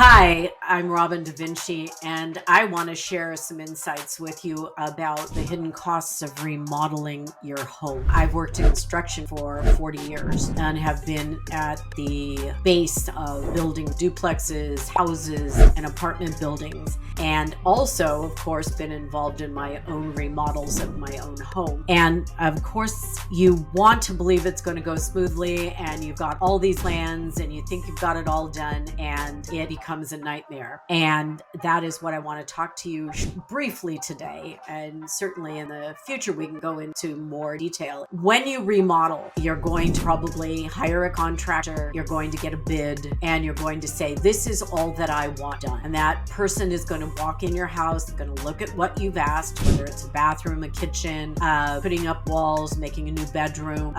Hi, I'm Robin Da Vinci, and I want to share some insights with you about the hidden costs of remodeling your home. I've worked in construction for 40 years and have been at the base of building duplexes, houses, and apartment buildings, and also, of course, been involved in my own remodels of my own home. And of course, you want to believe it's going to go smoothly, and you've got all these plans, and you think you've got it all done, and it becomes a nightmare. And that is what I want to talk to you briefly today. And certainly in the future, we can go into more detail. When you remodel, you're going to probably hire a contractor, you're going to get a bid, and you're going to say, this is all that I want done. And that person is going to walk in your house, going to look at what you've asked, whether it's a bathroom, a kitchen, putting up walls, making a new bedroom,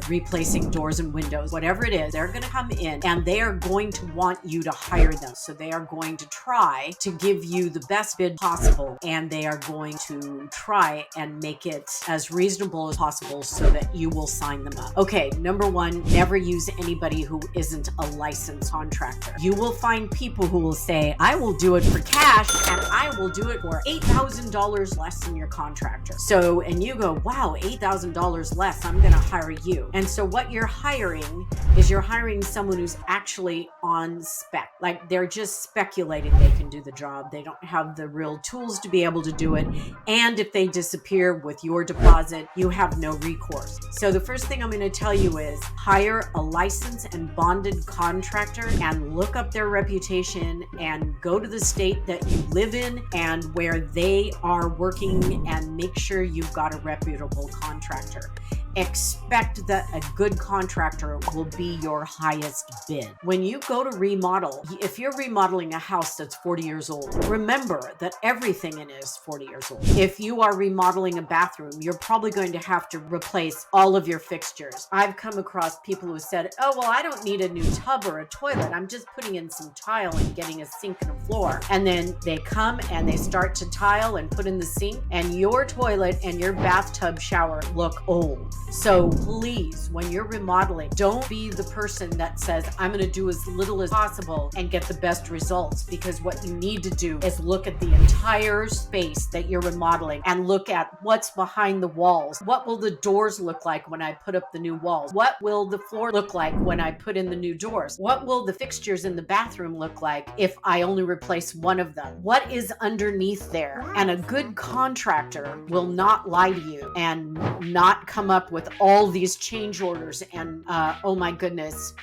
replacing doors and windows, whatever it is, they're going to come in and they are going to want you to hire them. So they are going to try to give you the best bid possible, and they are going to try and make it as reasonable as possible so that you will sign them up. Okay, number one, never use anybody who isn't a licensed contractor. You will find people who will say, I will do it for cash and I will do it for $8,000 less than your contractor. So, and you go, wow, $8,000 less, I'm going to hire you. And so what you're hiring is you're hiring someone who's actually on spec. Like they're just speculating they can do the job. They don't have the real tools to be able to do it. And if they disappear with your deposit, you have no recourse. So the first thing I'm going to tell you is hire a licensed and bonded contractor and look up their reputation and go to the state that you live in and where they are working and make sure you've got a reputable contractor. Expect that a good contractor will be your highest bid. When you go to remodel, if you're remodeling a house that's 40 years old, remember that everything in it is 40 years old. If you are remodeling a bathroom, you're probably going to have to replace all of your fixtures. I've come across people who said, oh, well, I don't need a new tub or a toilet. I'm just putting in some tile and getting a sink and a floor. And then they come and they start to tile and put in the sink, and your toilet and your bathtub shower look old. So please, when you're remodeling, don't be the person that says, I'm going to do as little as possible and get the best results, because what you need to do is look at the entire space that you're remodeling and look at what's behind the walls. What will the doors look like when I put up the new walls? What will the floor look like when I put in the new doors? What will the fixtures in the bathroom look like if I only replace one of them? What is underneath there? And a good contractor will not lie to you and not come up with all these change orders and oh my goodness,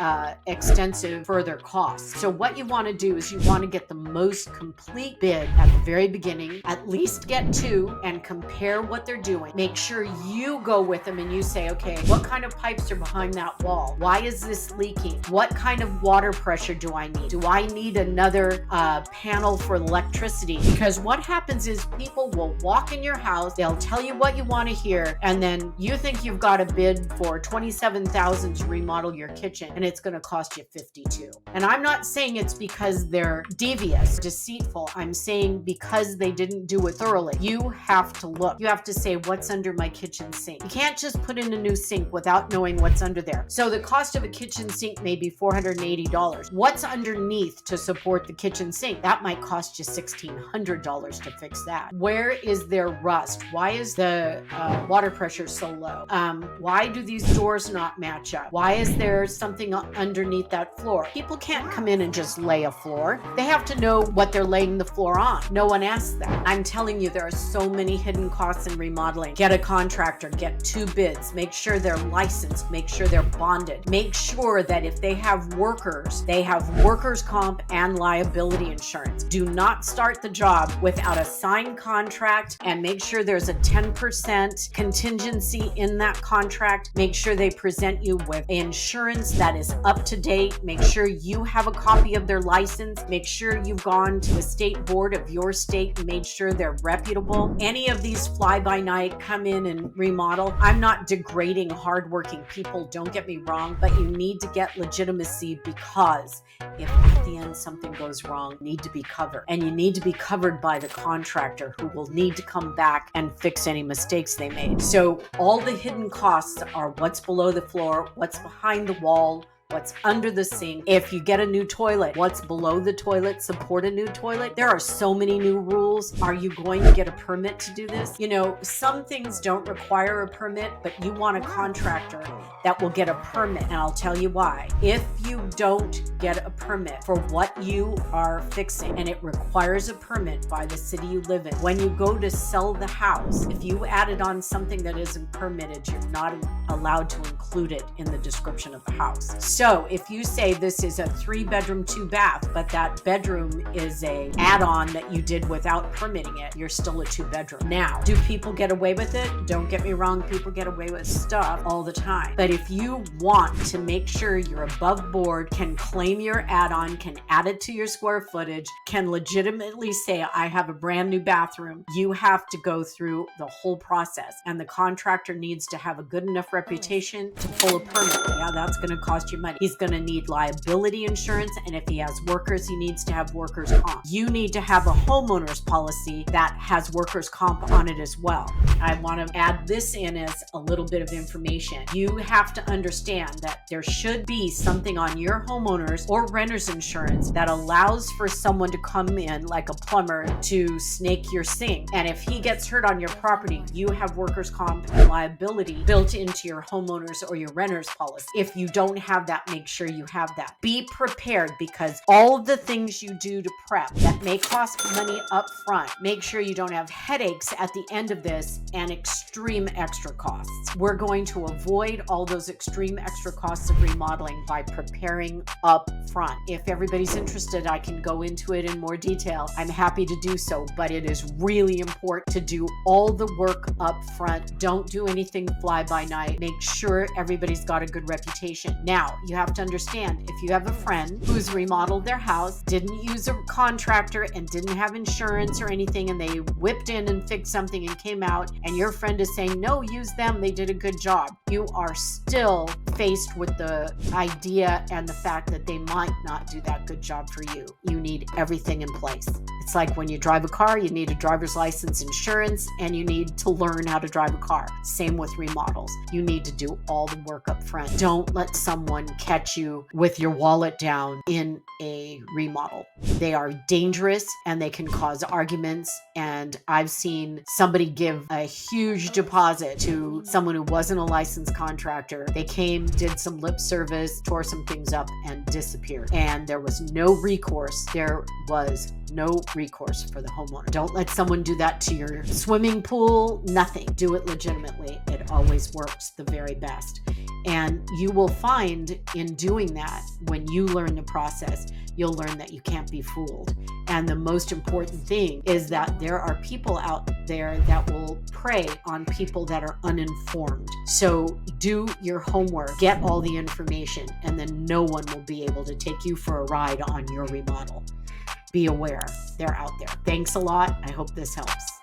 extensive further costs. So what you want to do is you want to get the most complete bid at the very beginning, at least get two, and compare what they're doing. Make sure you go with them and you say, okay, what kind of pipes are behind that wall? Why is this leaking? What kind of water pressure do I need? Do I need another panel for electricity? Because what happens is people will walk in your house, they'll tell you what you want to hear, and then you think you've got a bid for $27,000 to remodel your kitchen, and it's going to cost you $52,000. And I'm not saying it's because they're devious, deceitful. I'm saying because they didn't do it thoroughly. You have to look. You have to say, what's under my kitchen sink? You can't just put in a new sink without knowing what's under there. So the cost of a kitchen sink may be $480. What's underneath to support the kitchen sink? That might cost you $1,600 to fix that. Where is there rust? Why is the water pressure so low? Why do these doors not match up? Why is there something underneath that floor? People can't come in and just lay a floor. They have to know what they're laying the floor on. No one asks that. I'm telling you, there are so many hidden costs in remodeling. Get a contractor, get two bids, make sure they're licensed, make sure they're bonded, make sure that if they have workers' comp and liability insurance. Do not start the job without a signed contract, and make sure there's a 10% contingency in that contract. Make sure they present you with insurance that is up to date. Make sure you have a copy of their license. Make sure you've gone to the state board of your state and made sure they're reputable. Any of these fly-by-night come in and remodel. I'm not degrading hardworking people, don't get me wrong, but you need to get legitimacy, because if at the end something goes wrong, you need to be covered. And you need to be covered by the contractor, who will need to come back and fix any mistakes they made. So all the hidden costs are what's below the floor, what's behind the wall, what's under the sink. If you get a new toilet, what's below the toilet support a new toilet. There are so many new rules. Are you going to get a permit to do this? You know, some things don't require a permit, but you want a contractor that will get a permit. And I'll tell you why. If you don't get a permit for what you are fixing, and it requires a permit by the city you live in, when you go to sell the house, if you added on something that isn't permitted, you're not allowed to include it in the description of the house. So if you say this is a 3-bedroom, 2-bath, but that bedroom is a add-on that you did without permitting it, you're still a 2-bedroom. Now, do people get away with it? Don't get me wrong, people get away with stuff all the time. But if you want to make sure you're above board, can claim your add-on, can add it to your square footage, can legitimately say, I have a brand new bathroom, you have to go through the whole process. And the contractor needs to have a good enough reputation to pull a permit. Yeah, that's going to cost you money. He's going to need liability insurance. And if he has workers, he needs to have workers' comp. You need to have a homeowner's policy that has workers' comp on it as well. I want to add this in as a little bit of information. You have to understand that there should be something on your homeowner's or renter's insurance that allows for someone to come in, like a plumber, to snake your sink. And if he gets hurt on your property, you have workers' comp and liability built into your homeowner's or your renter's policy. If you don't have that, make sure you have that. Be prepared, because all of the things you do to prep that may cost money up front, make sure you don't have headaches at the end of this and extreme extra costs. We're going to avoid all those extreme extra costs of remodeling by preparing up front. If everybody's interested, I can go into it in more detail. I'm happy to do so, but it is really important to do all the work up front. Don't do anything fly by night. Make sure everybody's got a good reputation. Now, you have to understand, if you have a friend who's remodeled their house, didn't use a contractor and didn't have insurance or anything, and they whipped in and fixed something and came out, and your friend is saying, no, use them, they did a good job, you are still faced with the idea and the fact that they might not do that good job for you. You need everything in place. It's like when you drive a car, you need a driver's license, insurance, and you need to learn how to drive a car. Same with remodels. You need to do all the work up front. Don't let someone catch you with your wallet down in a remodel. They are dangerous and they can cause arguments. And I've seen somebody give a huge deposit to someone who wasn't a licensed contractor. They came, did some lip service, tore some things up, and disappeared. And there was no recourse. There was no recourse for the homeowner. Don't let someone do that to your swimming pool. Nothing. Do it legitimately. It always works the very best. And you will find in doing that, when you learn the process, you'll learn that you can't be fooled. And the most important thing is that there are people out there that will prey on people that are uninformed. So do your homework, get all the information, and then no one will be able to take you for a ride on your remodel. Be aware, they're out there. Thanks a lot. I hope this helps.